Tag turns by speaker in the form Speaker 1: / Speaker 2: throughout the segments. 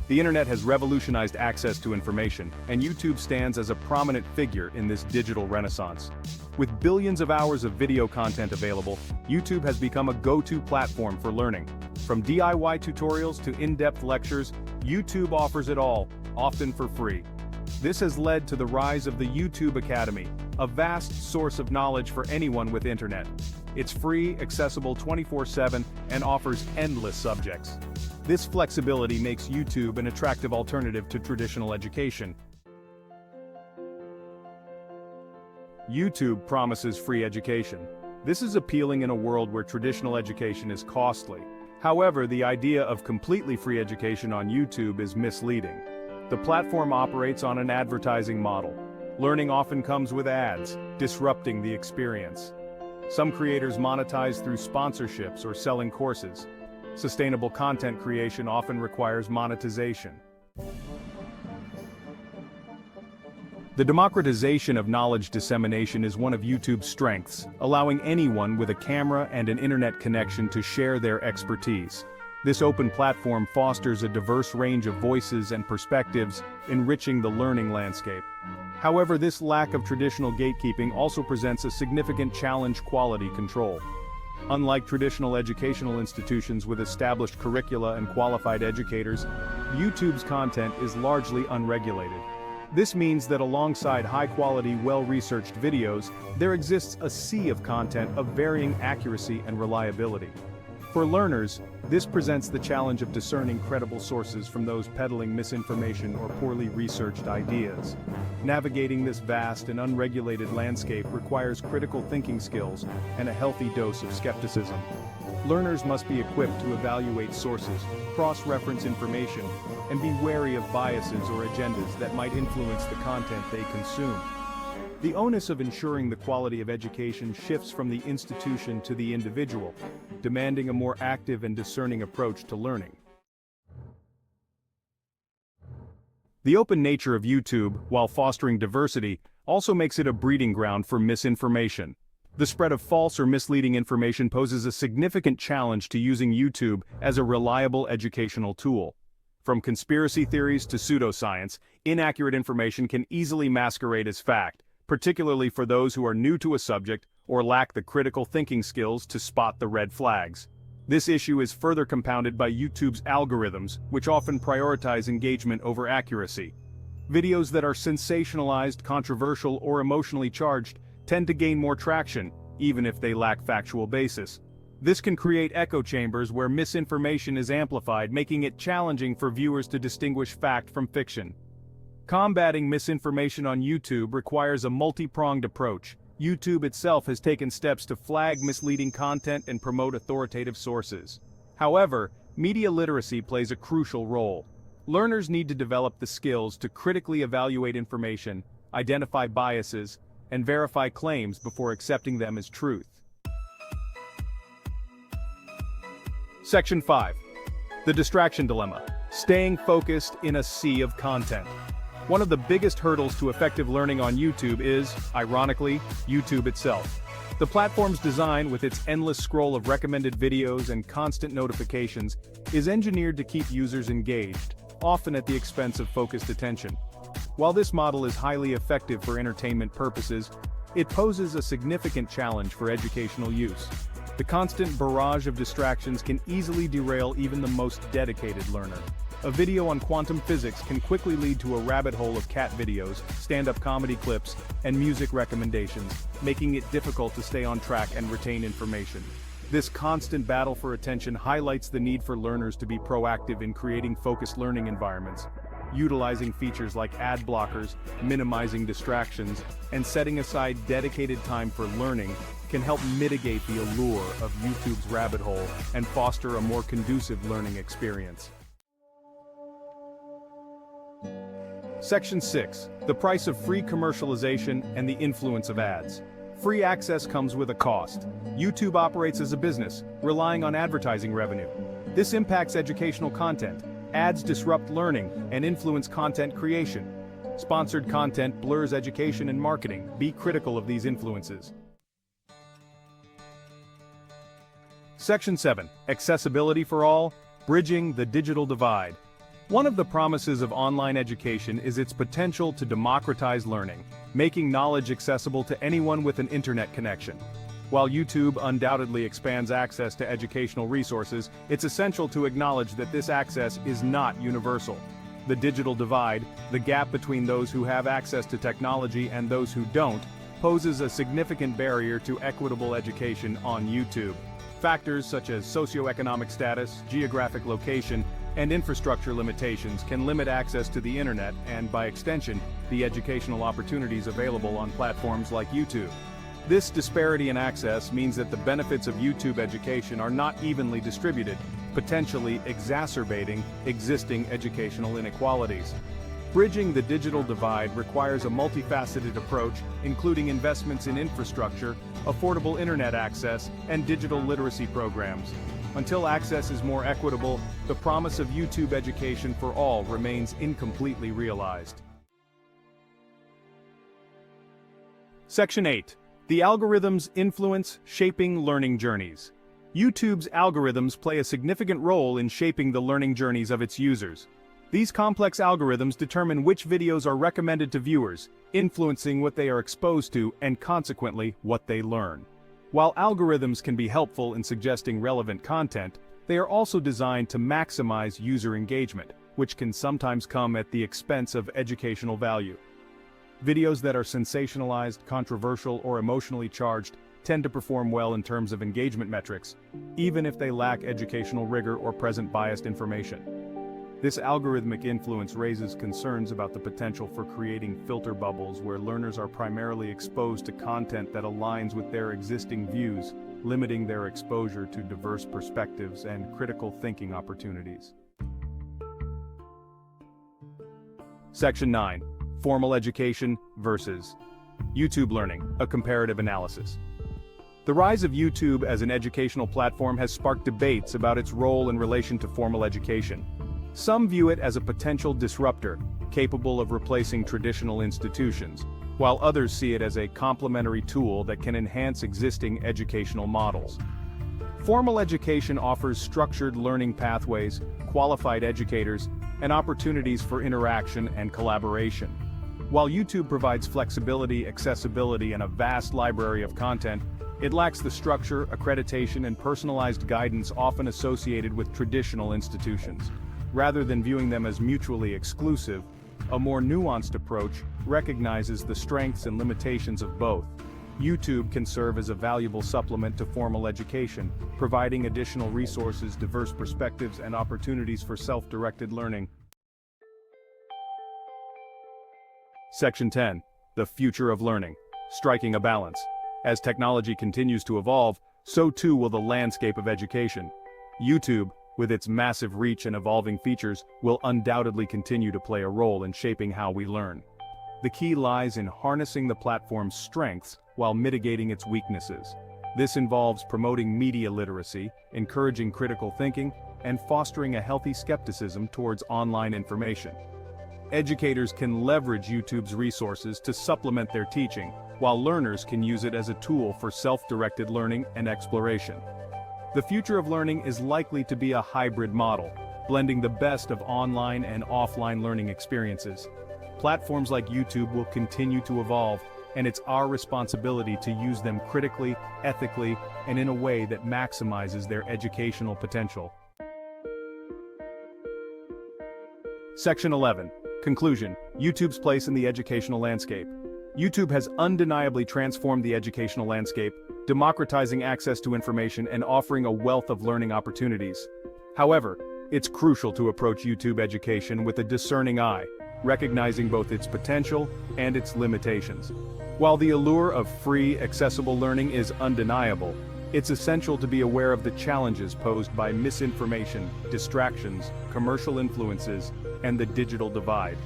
Speaker 1: The internet has revolutionized access to information, and YouTube stands as a prominent figure in this digital renaissance. With billions of hours of video content available, YouTube has become a go-to platform for learning. From DIY tutorials to in-depth lectures, YouTube offers it all, often for free. This has led to the rise of the YouTube Academy, a vast source of knowledge for anyone with internet. It's free, accessible 24/7, and offers endless subjects. This flexibility makes YouTube an attractive alternative to traditional education. YouTube promises free education. This is appealing in a world where traditional education is costly. However, the idea of completely free education on YouTube is misleading. The platform operates on an advertising model. Learning often comes with ads, disrupting the experience. Some creators monetize through sponsorships or selling courses. Sustainable content creation often requires monetization. The democratization of knowledge dissemination is one of YouTube's strengths, allowing anyone with a camera and an internet connection to share their expertise. This open platform fosters a diverse range of voices and perspectives, enriching the learning landscape. However, this lack of traditional gatekeeping also presents a significant challenge: quality control. Unlike traditional educational institutions with established curricula and qualified educators, YouTube's content is largely unregulated. This means that alongside high-quality, well-researched videos, there exists a sea of content of varying accuracy and reliability. For learners, this presents the challenge of discerning credible sources from those peddling misinformation or poorly researched ideas. Navigating this vast and unregulated landscape requires critical thinking skills and a healthy dose of skepticism. Learners must be equipped to evaluate sources, cross-reference information, and be wary of biases or agendas that might influence the content they consume. The onus of ensuring the quality of education shifts from the institution to the individual, demanding a more active and discerning approach to learning. The open nature of YouTube, while fostering diversity, also makes it a breeding ground for misinformation. The spread of false or misleading information poses a significant challenge to using YouTube as a reliable educational tool. From conspiracy theories to pseudoscience, inaccurate information can easily masquerade as fact, particularly for those who are new to a subject or lack the critical thinking skills to spot the red flags. This issue is further compounded by YouTube's algorithms, which often prioritize engagement over accuracy. Videos that are sensationalized, controversial, or emotionally charged tend to gain more traction, even if they lack factual basis. This can create echo chambers where misinformation is amplified, making it challenging for viewers to distinguish fact from fiction. Combating misinformation on YouTube requires a multi-pronged approach. YouTube itself has taken steps to flag misleading content and promote authoritative sources. However, media literacy plays a crucial role. Learners need to develop the skills to critically evaluate information, identify biases, and verify claims before accepting them as truth. Section 5. The distraction dilemma. Staying focused in a sea of content. One of the biggest hurdles to effective learning on YouTube is, ironically, YouTube itself. The platform's design, with its endless scroll of recommended videos and constant notifications, is engineered to keep users engaged, often at the expense of focused attention. While this model is highly effective for entertainment purposes, it poses a significant challenge for educational use. The constant barrage of distractions can easily derail even the most dedicated learner. A video on quantum physics can quickly lead to a rabbit hole of cat videos, stand-up comedy clips, and music recommendations, making it difficult to stay on track and retain information. This constant battle for attention highlights the need for learners to be proactive in creating focused learning environments. Utilizing features like ad blockers, minimizing distractions, and setting aside dedicated time for learning can help mitigate the allure of YouTube's rabbit hole and foster a more conducive learning experience. Section 6. The price of free commercialization and the influence of ads. Free access comes with a cost. YouTube operates as a business, relying on advertising revenue. This impacts educational content. Ads disrupt learning and influence content creation. Sponsored content blurs education and marketing. Be critical of these influences. Section 7. Accessibility for all, bridging the digital divide. One of the promises of online education is its potential to democratize learning, making knowledge accessible to anyone with an internet connection. While YouTube undoubtedly expands access to educational resources, it's essential to acknowledge that this access is not universal. The digital divide, the gap between those who have access to technology and those who don't, poses a significant barrier to equitable education on YouTube. Factors such as socioeconomic status, geographic location, and infrastructure limitations can limit access to the internet and, by extension, the educational opportunities available on platforms like YouTube. This disparity in access means that the benefits of YouTube education are not evenly distributed, potentially exacerbating existing educational inequalities. Bridging the digital divide requires a multifaceted approach, including investments in infrastructure, affordable internet access, and digital literacy programs. Until access is more equitable, the promise of YouTube education for all remains incompletely realized. Section 8. The algorithms' influence shaping learning journeys. YouTube's algorithms play a significant role in shaping the learning journeys of its users. These complex algorithms determine which videos are recommended to viewers, influencing what they are exposed to and consequently what they learn. While algorithms can be helpful in suggesting relevant content, they are also designed to maximize user engagement, which can sometimes come at the expense of educational value. Videos that are sensationalized, controversial, or emotionally charged tend to perform well in terms of engagement metrics, even if they lack educational rigor or present biased information. This algorithmic influence raises concerns about the potential for creating filter bubbles where learners are primarily exposed to content that aligns with their existing views, limiting their exposure to diverse perspectives and critical thinking opportunities. Section 9. Formal education versus YouTube learning, a comparative analysis. The rise of YouTube as an educational platform has sparked debates about its role in relation to formal education. Some view it as a potential disruptor, capable of replacing traditional institutions, while others see it as a complementary tool that can enhance existing educational models. Formal education offers structured learning pathways, qualified educators, and opportunities for interaction and collaboration. While YouTube provides flexibility, accessibility, and a vast library of content, it lacks the structure, accreditation, and personalized guidance often associated with traditional institutions. Rather than viewing them as mutually exclusive, a more nuanced approach recognizes the strengths and limitations of both. YouTube can serve as a valuable supplement to formal education, providing additional resources, diverse perspectives, and opportunities for self-directed learning. Section 10. The future of learning. Striking a balance. As technology continues to evolve, so too will the landscape of education. YouTube, with its massive reach and evolving features, will undoubtedly continue to play a role in shaping how we learn. The key lies in harnessing the platform's strengths while mitigating its weaknesses. This involves promoting media literacy, encouraging critical thinking, and fostering a healthy skepticism towards online information. Educators can leverage YouTube's resources to supplement their teaching, while learners can use it as a tool for self-directed learning and exploration. The future of learning is likely to be a hybrid model, blending the best of online and offline learning experiences. Platforms like YouTube will continue to evolve, and it's our responsibility to use them critically, ethically, and in a way that maximizes their educational potential. Section 11. Conclusion. YouTube's place in the educational landscape. YouTube has undeniably transformed the educational landscape, democratizing access to information and offering a wealth of learning opportunities. However, it's crucial to approach YouTube education with a discerning eye, recognizing both its potential and its limitations. While the allure of free, accessible learning is undeniable, it's essential to be aware of the challenges posed by misinformation, distractions, commercial influences, and the digital divide.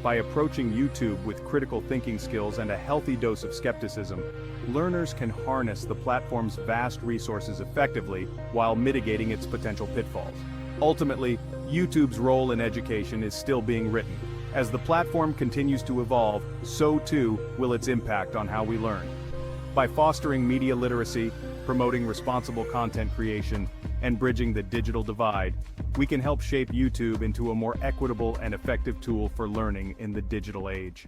Speaker 1: By approaching YouTube with critical thinking skills and a healthy dose of skepticism, learners can harness the platform's vast resources effectively while mitigating its potential pitfalls. Ultimately, YouTube's role in education is still being written. As the platform continues to evolve, so too will its impact on how we learn. By fostering media literacy, promoting responsible content creation, and bridging the digital divide, we can help shape YouTube into a more equitable and effective tool for learning in the digital age.